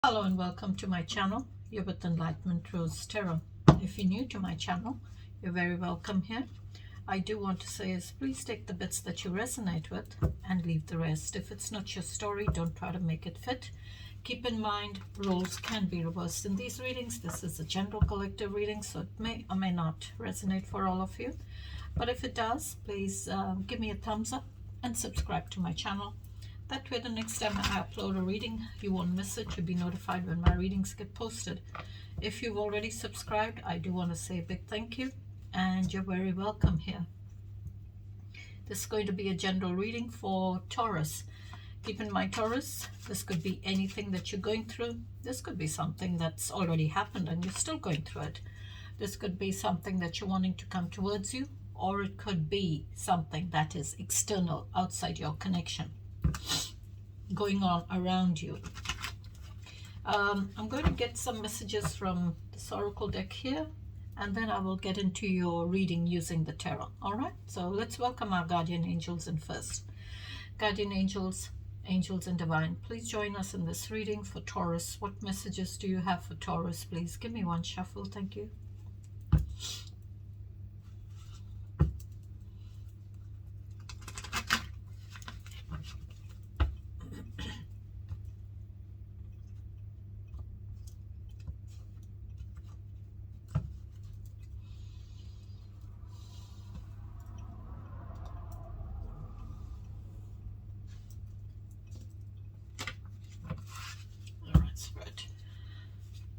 Hello and welcome to my channel. You're with Enlightenment Rose Tarot. If you're new to my channel, you're very welcome here. I do want to say is please take the bits that you resonate with and leave the rest. If it's not your story, don't try to make it fit. Keep in mind, roles can be reversed in these readings. This is a general collective reading, so it may or may not resonate for all of you. But if it does, please give me a thumbs up and subscribe to my channel. That way the next time I upload a reading, you won't miss it. You'll be notified when my readings get posted. If you've already subscribed, I do want to say a big thank you, and you're very welcome here. This is going to be a general reading for Taurus. Keep in mind, Taurus, this could be anything that you're going through. This could be something that's already happened and you're still going through it. This could be something that you're wanting to come towards you, or it could be something that is external, outside your connection, going on around you. I'm going to get some messages from this oracle deck here, and then I will get into your reading using the tarot. All right, so let's welcome our guardian angels in first. Guardian angels, angels and divine, please join us in this reading for Taurus. What messages do you have for Taurus? Please give me one shuffle. Thank you.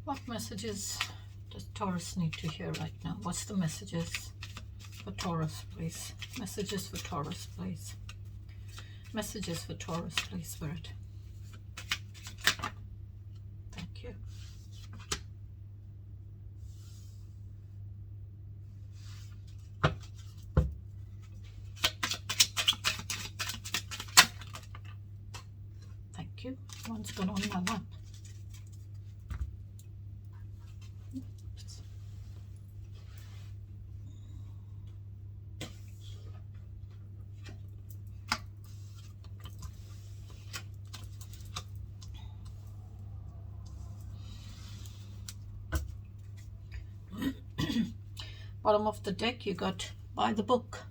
What messages does Taurus need to hear right now? What's the messages for Taurus, please? Messages for Taurus, please. Messages for Taurus, please, Spirit. Thank you. Thank you. One's gone on my lap. Bottom of the deck, you got by the book.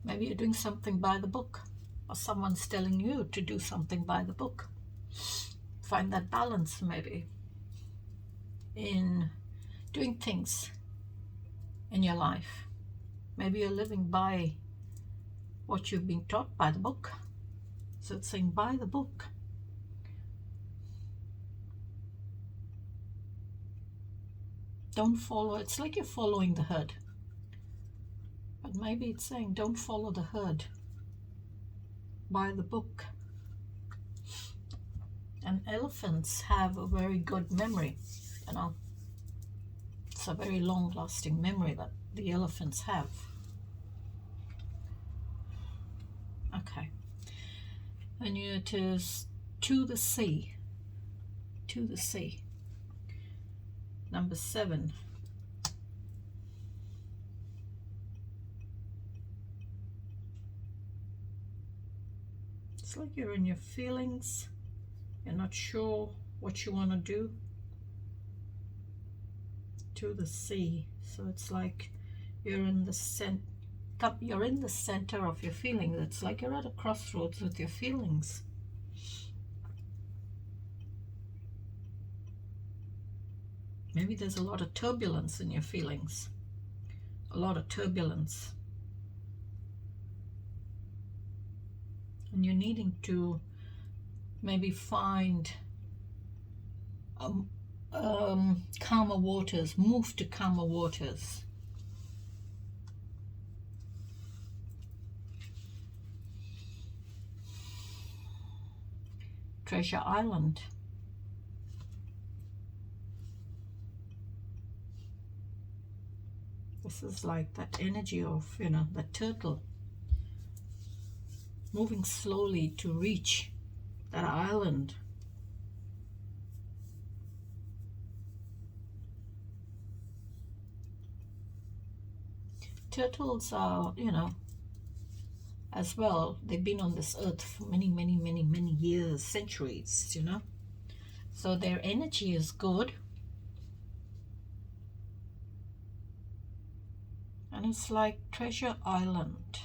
Maybe you're doing something by the book, or someone's telling you to do something by the book. Find that balance maybe in doing things in your life. Maybe you're living by what you've been taught by the book. So it's saying by the book. Don't follow. It's like you're following the herd. But maybe it's saying don't follow the herd. By the book. And elephants have a very good memory. You know, it's a very long-lasting memory that the elephants have. Okay. And it is to the sea. To the sea. Number 7. It's like you're in your feelings. You're not sure what you want to do. To the sea. So it's like you're in the center of your feelings. It's like you're at a crossroads with your feelings. Maybe there's a lot of turbulence in your feelings. A lot of turbulence. And you're needing to maybe find calmer waters, move to calmer waters. Treasure Island. This is like that energy of, you know, the turtle moving slowly to reach that island. Turtles are, you know, as well, they've been on this earth for many years, centuries, you know. So their energy is good. And it's like Treasure Island.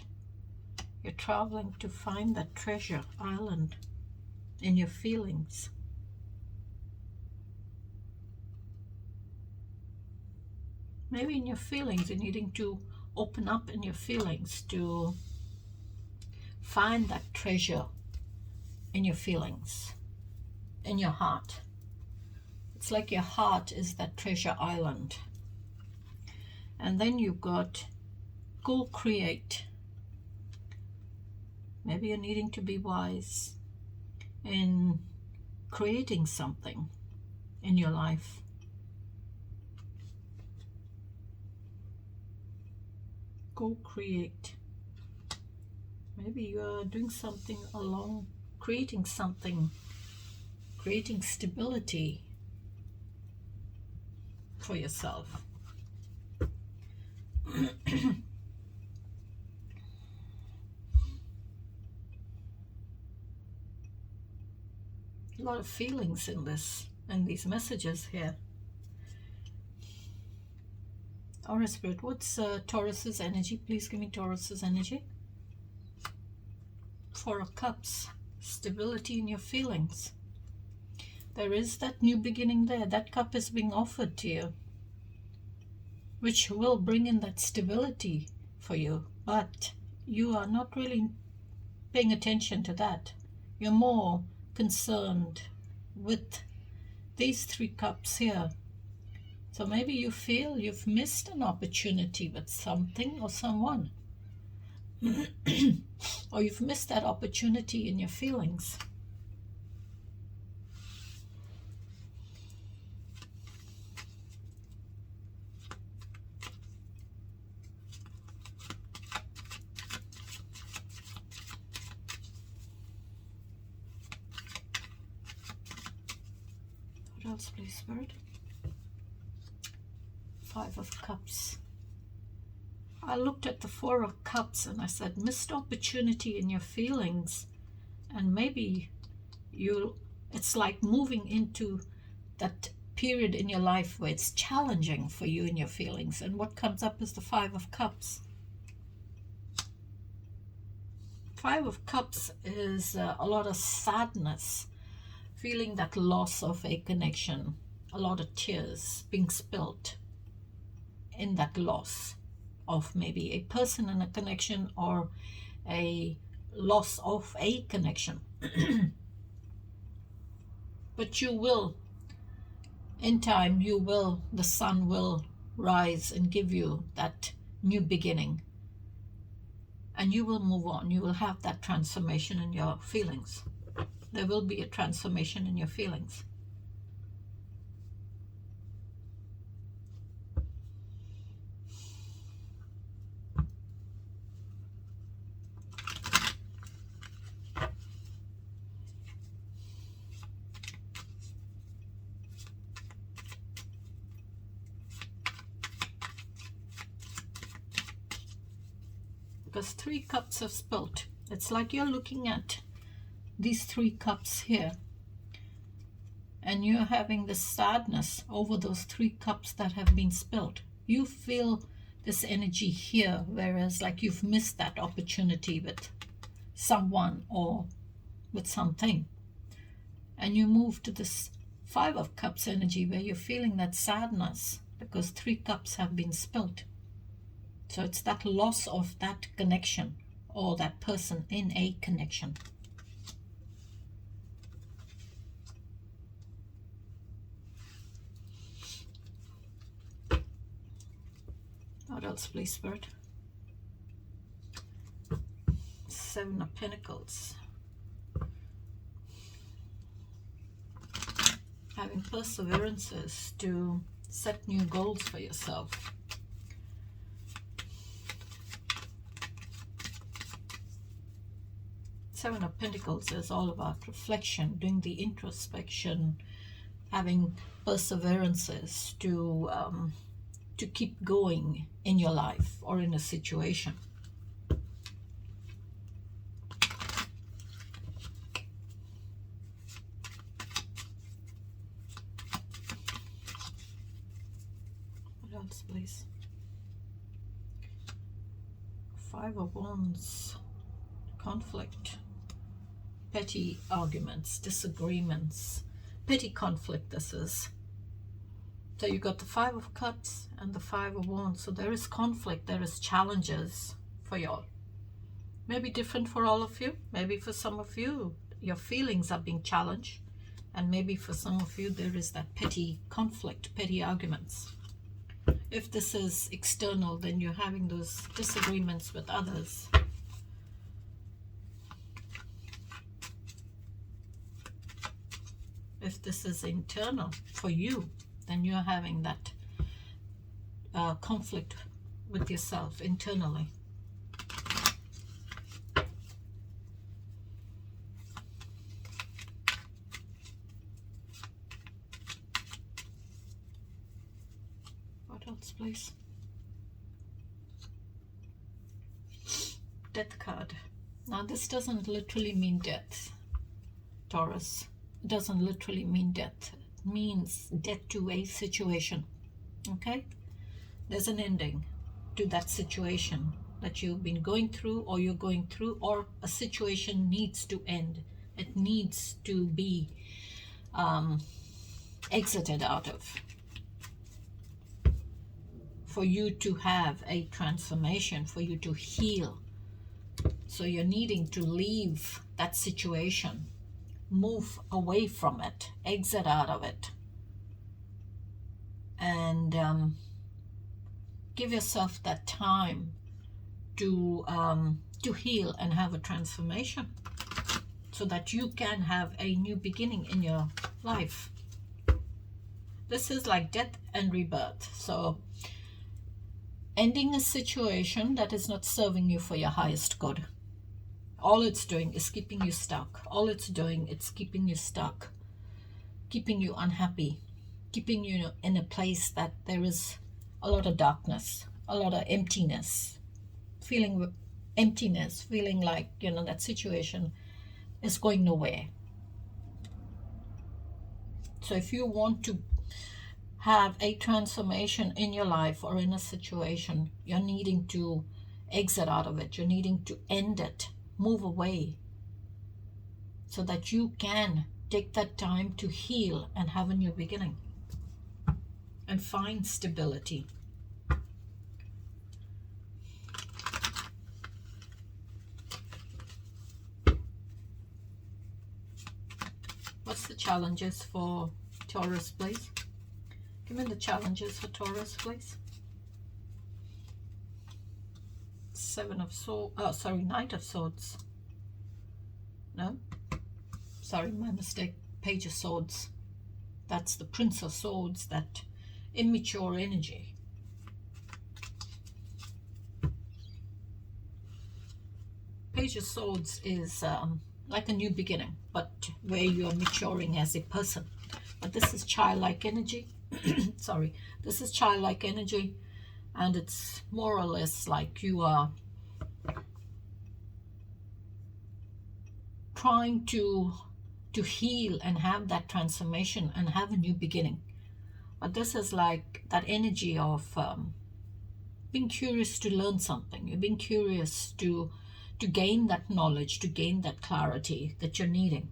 You're traveling to find that treasure island in your feelings. Maybe in your feelings, you're needing to open up in your feelings to find that treasure in your feelings, in your heart. It's like your heart is that treasure island. And then you've got go create. Maybe you're needing to be wise in creating something in your life. Go create. Maybe you are doing something along, creating something, creating stability for yourself. A lot of feelings in this, and these messages here. Aura Spirit, what's Taurus's energy? Please give me Taurus's energy. Four of Cups, stability in your feelings. There is that new beginning there. That cup is being offered to you, which will bring in that stability for you. But you are not really paying attention to that. You're more concerned with these three cups here. So maybe you feel you've missed an opportunity with something or someone. Or you've missed that opportunity in your feelings. What else, please, Spirit? Five of Cups. I looked at the Four of Cups and I said, missed opportunity in your feelings. And maybe it's like moving into that period in your life where it's challenging for you in your feelings. And what comes up is the Five of Cups. Five of Cups is a lot of sadness, feeling that loss of a connection, a lot of tears being spilt in that loss of maybe a person in a connection or a loss of a connection. But you will, in time, the sun will rise and give you that new beginning. And you will move on. You will have that transformation in your feelings. There will be a transformation in your feelings. Because three cups have spilt. It's like you're looking at these three cups here. And you're having this sadness over those three cups that have been spilt. You feel this energy here, whereas like you've missed that opportunity with someone or with something. And you move to this Five of Cups energy where you're feeling that sadness because three cups have been spilt. So it's that loss of that connection or that person in a connection. What else, please, Spirit? Seven of Pentacles. Having perseverances to set new goals for yourself. Seven of Pentacles is all about reflection, doing the introspection, having perseverances to keep going in your life or in a situation. What else, please? Five of Wands. Conflict. Petty arguments, disagreements. Petty conflict, this is. So you got the Five of Cups and the Five of Wands. So there is conflict, there is challenges for y'all. Maybe different for all of you. Maybe for some of you, your feelings are being challenged. And maybe for some of you, there is that petty conflict, petty arguments. If this is external, then you're having those disagreements with others. If this is internal for you, then you're having that conflict with yourself internally. What else, please? Death card. Now, this doesn't literally mean death, Taurus. It doesn't literally mean death. It means death to a situation. Okay? There's an ending to that situation that you've been going through, or you're going through, or a situation needs to end. It needs to be exited out of, for you to have a transformation, for you to heal. So you're needing to leave that situation, move away from it, exit out of it, and give yourself that time to heal and have a transformation, so that you can have a new beginning in your life. This is like death and rebirth. So ending a situation that is not serving you for your highest good. All it's doing is keeping you stuck. All it's doing, it's keeping you stuck, keeping you unhappy, keeping you in a place that there is a lot of darkness, a lot of emptiness, feeling emptiness, feeling like, you know, that situation is going nowhere. So if you want to have a transformation in your life or in a situation, you're needing to exit out of it. You're needing to end it, move away, so that you can take that time to heal and have a new beginning and find stability. What's the challenges for Taurus, please? Give me the challenges for Taurus, please. Seven of Swords. Oh, sorry, Knight of Swords. No? Sorry, my mistake. Page of Swords. That's the Prince of Swords, that immature energy. Page of Swords is like a new beginning, but where you are maturing as a person. But this is childlike energy. Sorry, this is childlike energy, and it's more or less like you are trying to heal and have that transformation and have a new beginning. But this is like that energy of being curious to learn something. You're being curious to gain that knowledge, to gain that clarity that you're needing.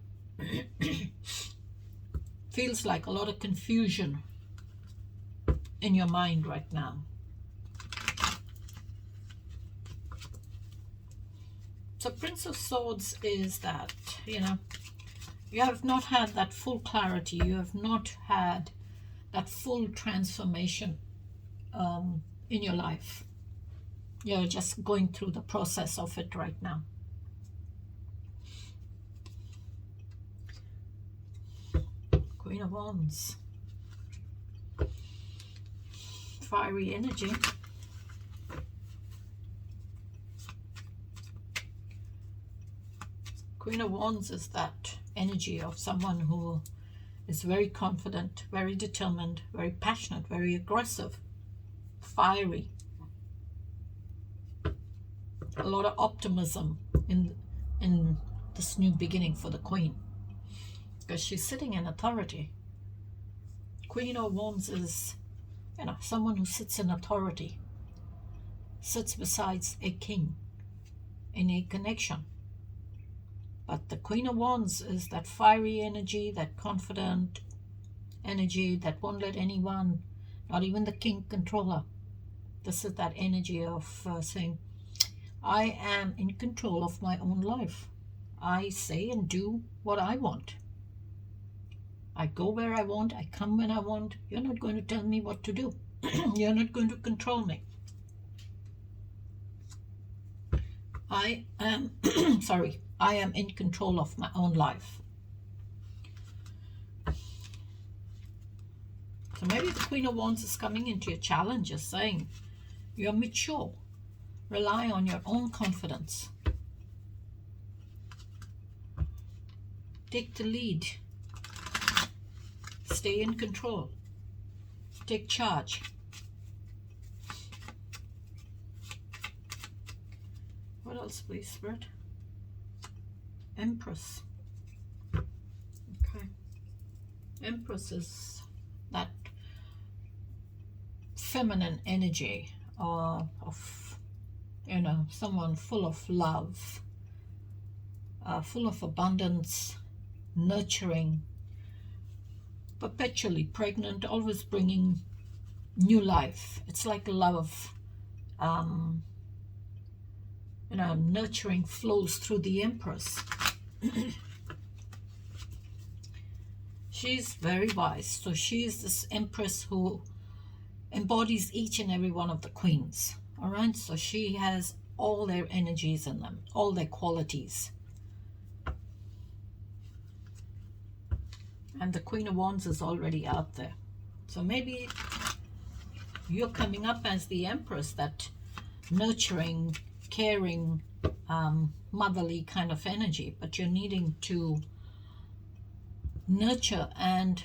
Feels like a lot of confusion in your mind right now. So Prince of Swords is that, you know, you have not had that full clarity. You have not had that full transformation in your life. You're just going through the process of it right now. Queen of Wands. Fiery energy. Queen of Wands is that energy of someone who is very confident, very determined, very passionate, very aggressive, fiery. A lot of optimism in this new beginning for the Queen, because she's sitting in authority. Queen of Wands is someone who sits in authority, sits besides a king in a connection. But the Queen of Wands is that fiery energy, that confident energy that won't let anyone, not even the king, control her. This is that energy of saying, I am in control of my own life. I say and do what I want. I go where I want. I come when I want. You're not going to tell me what to do. You're not going to control me. I am, I am in control of my own life. So maybe the Queen of Wands is coming into your challenges saying, you're mature. Rely on your own confidence. Take the lead. Stay in control. Take charge. What else, please, Spirit? Empress. Okay. Empress is that feminine energy of someone full of love, full of abundance, nurturing, perpetually pregnant, always bringing new life. It's like love, nurturing flows through the Empress. She's very wise. So she's this Empress who embodies each and every one of the queens. All right, so she has all their energies in them, all their qualities. And the Queen of Wands is already out there. So maybe you're coming up as the Empress, that nurturing, caring, motherly kind of energy, but you're needing to nurture and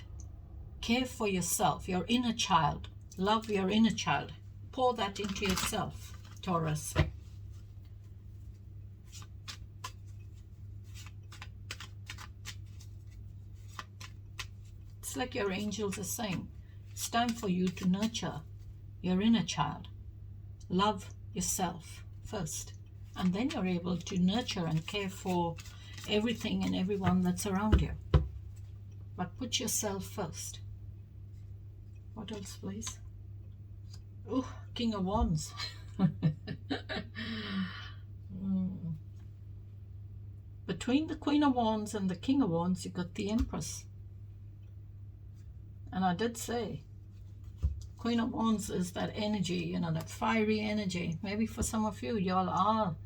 care for yourself, your inner child. Love your inner child. Pour that into yourself, Taurus. It's like your angels are saying, it's time for you to nurture your inner child. Love yourself first, and then you're able to nurture and care for everything and everyone that's around you. But put yourself first. What else, please? Oh, King of Wands. Between the Queen of Wands and the King of Wands, you got the Empress. And I did say, Queen of Wands is that energy, that fiery energy. Maybe for some of you, y'all are,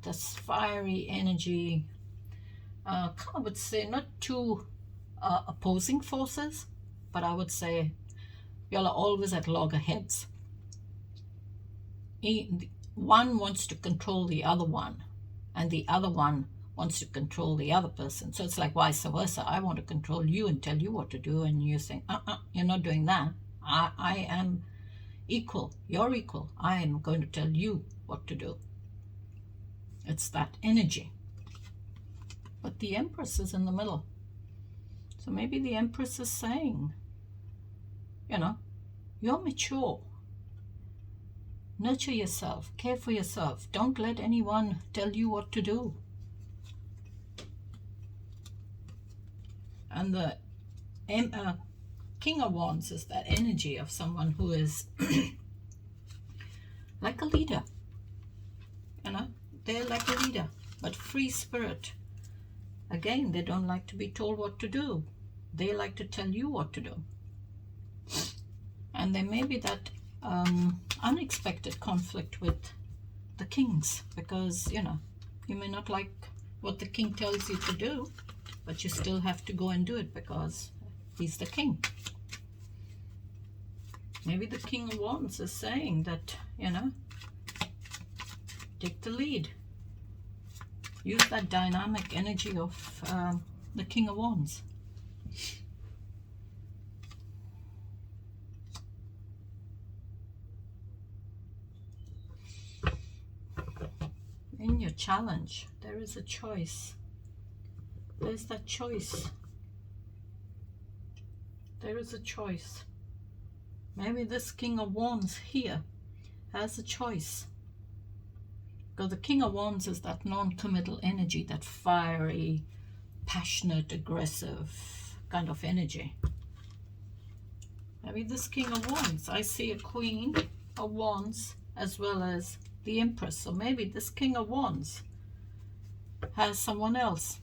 this fiery energy. I would say not two opposing forces, but I would say y'all are always at loggerheads. One wants to control the other one, and the other one wants to control the other person. So it's like vice versa. I want to control you and tell you what to do, and you're saying, you're not doing that. I am equal. You're equal. I am going to tell you what to do. It's that energy. But the Empress is in the middle. So maybe the Empress is saying, you're mature. Nurture yourself. Care for yourself. Don't let anyone tell you what to do. And the King of Wands is that energy of someone who is like a leader. They're like a leader, but free spirit. Again, they don't like to be told what to do. They like to tell you what to do. And there may be that unexpected conflict with the kings, because, you may not like what the king tells you to do, but you still have to go and do it because he's the king. Maybe the King of Wands is saying that, take the lead. Use that dynamic energy of the King of Wands. In your challenge, there is a choice. There's that choice. There is a choice. Maybe this King of Wands here has a choice. Because the King of Wands is that non-committal energy, that fiery, passionate, aggressive kind of energy. Maybe this King of Wands, I see a Queen of Wands as well as the Empress. So maybe this King of Wands has someone else.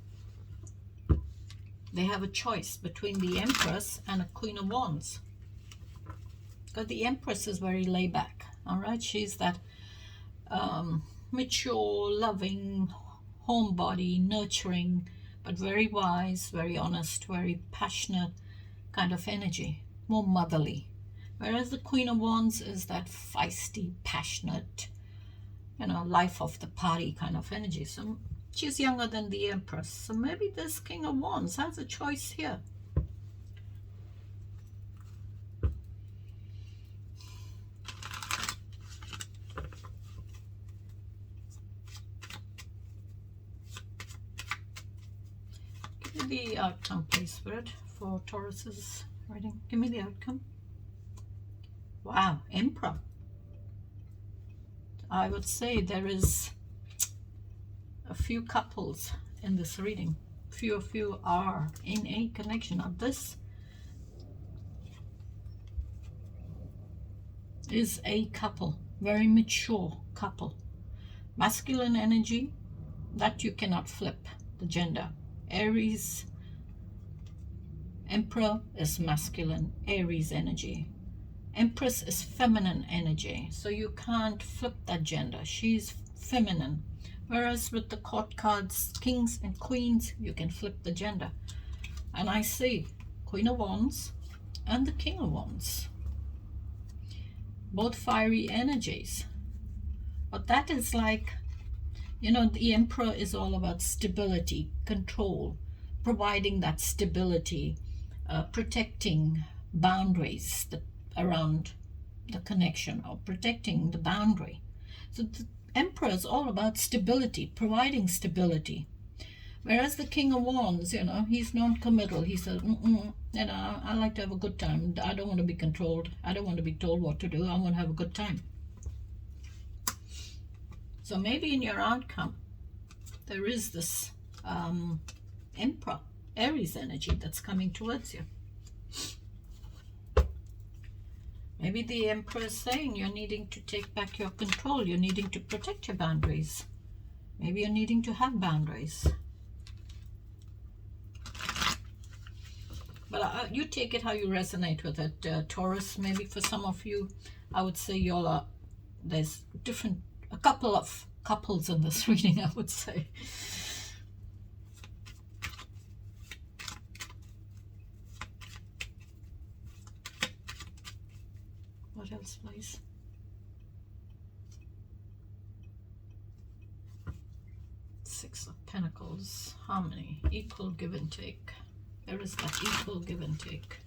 They have a choice between the Empress and a Queen of Wands. Because the Empress is very laid back, all right? She's that mature, loving, homebody, nurturing, but very wise, very honest, very passionate kind of energy, more motherly. Whereas the Queen of Wands is that feisty, passionate, you know, life of the party kind of energy. So she's younger than the Empress. So maybe this King of Wands has a choice here. Give me the outcome, please, Spirit, for Taurus's reading. Give me the outcome. Wow, Emperor. I would say there is a few couples in this reading. Few of you are in a connection. Now this is a couple, very mature couple. Masculine energy, that you cannot flip the gender. Aries, Emperor is masculine, Aries energy. Empress is feminine energy, so you can't flip that gender. She's feminine. Whereas with the court cards, kings and queens, you can flip the gender. And I see Queen of Wands and the King of Wands. Both fiery energies. But that is like, you know, the Emperor is all about stability, control, providing that stability, protecting boundaries around the connection, or protecting the boundary. So the Emperor is all about stability, providing stability. Whereas the King of Wands, you know, he's non-committal. He says, you know, I like to have a good time. I don't want to be controlled. I don't want to be told what to do. I want to have a good time. So maybe in your outcome, there is this Emperor, Aries energy that's coming towards you. Maybe the Emperor is saying you're needing to take back your control. You're needing to protect your boundaries. Maybe you're needing to have boundaries. But you take it how you resonate with it, Taurus. Maybe for some of you, I would say y'all are, there's a couple of couples in this reading, I would say. What else, please? Six of Pentacles, harmony, equal give and take. There is that equal give and take.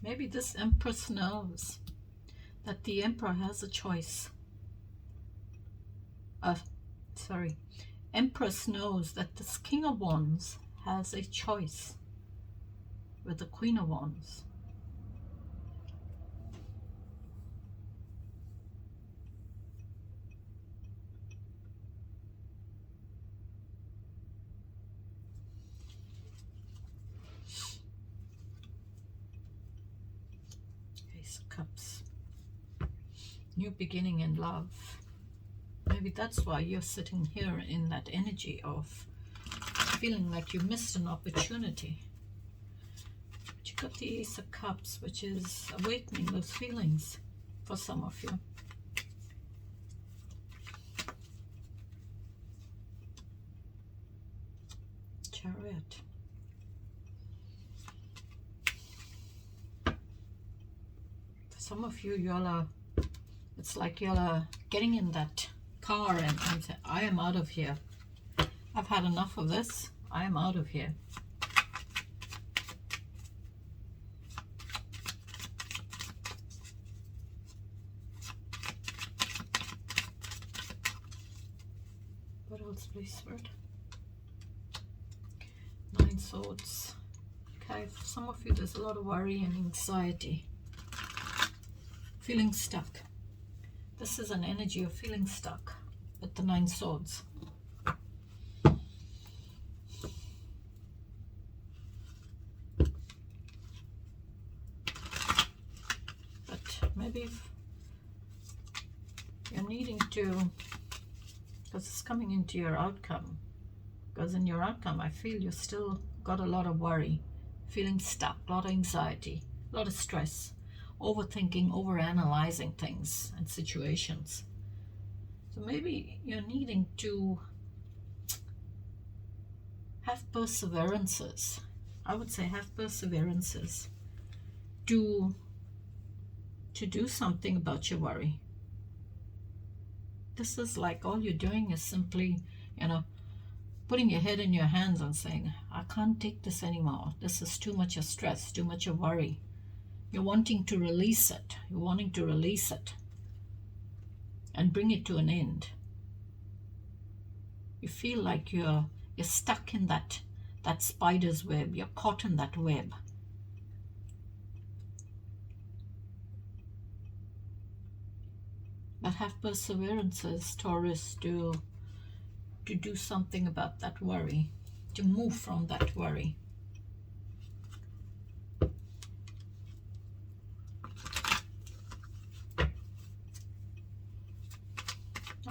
Maybe this Empress knows that the Emperor has a choice. Empress knows that this King of Wands has a choice with the Queen of Wands. Ace of Cups. New beginning in love. Maybe that's why you're sitting here in that energy of feeling like you missed an opportunity. But you got the Ace of Cups, which is awakening those feelings for some of you. Chariot. For some of you, y'all are, it's like y'all are getting in that car and say, I am out of here. I've had enough of this. I am out of here. What else, please, Spirit? 9 Swords. Okay, for some of you, there's a lot of worry and anxiety. Feeling stuck. This is an energy of feeling stuck with the 9 Swords. But maybe if you're needing to, because it's coming into your outcome, because in your outcome I feel you still got a lot of worry, feeling stuck, a lot of anxiety, a lot of stress, overthinking, overanalyzing things and situations. So maybe you're needing to have perseverances. I would say have perseverances to do something about your worry. This is like all you're doing is simply, putting your head in your hands and saying, I can't take this anymore. This is too much of stress, too much of worry. You're wanting to release it. You're wanting to release it and bring it to an end. You feel like you're stuck in that spider's web. You're caught in that web. But have perseverances, Taurus, to do something about that worry, to move from that worry.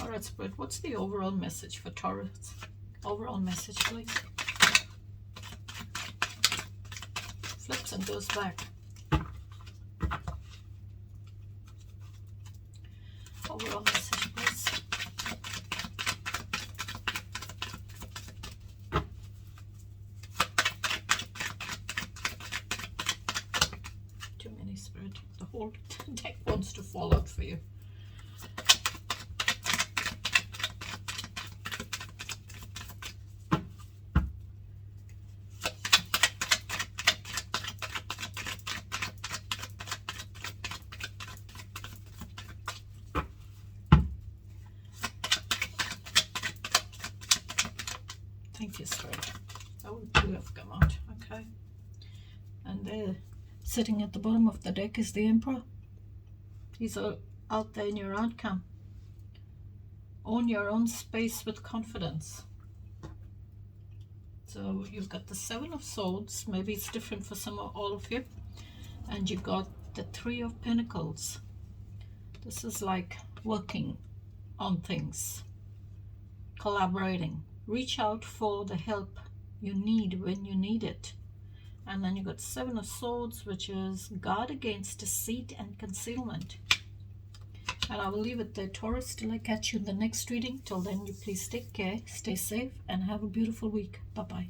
All right, Spirit, what's the overall message for Taurus? Overall message, please. Flips and goes back. Overall message, please. Too many, Spirit. The whole deck wants to fall out for you. Thank you, Spirit. That would two have come out, okay. And there, sitting at the bottom of the deck is the Emperor. He's out there in your outcome. Own your own space with confidence. So you've got the 7 of Swords. Maybe it's different for some or all of you. And you've got the 3 of Pentacles. This is like working on things, collaborating. Reach out for the help you need when you need it. And then you got 7 of Swords, which is guard against deceit and concealment. And I will leave it there, Taurus, till I catch you in the next reading. Till then, you please take care, stay safe, and have a beautiful week. Bye-bye.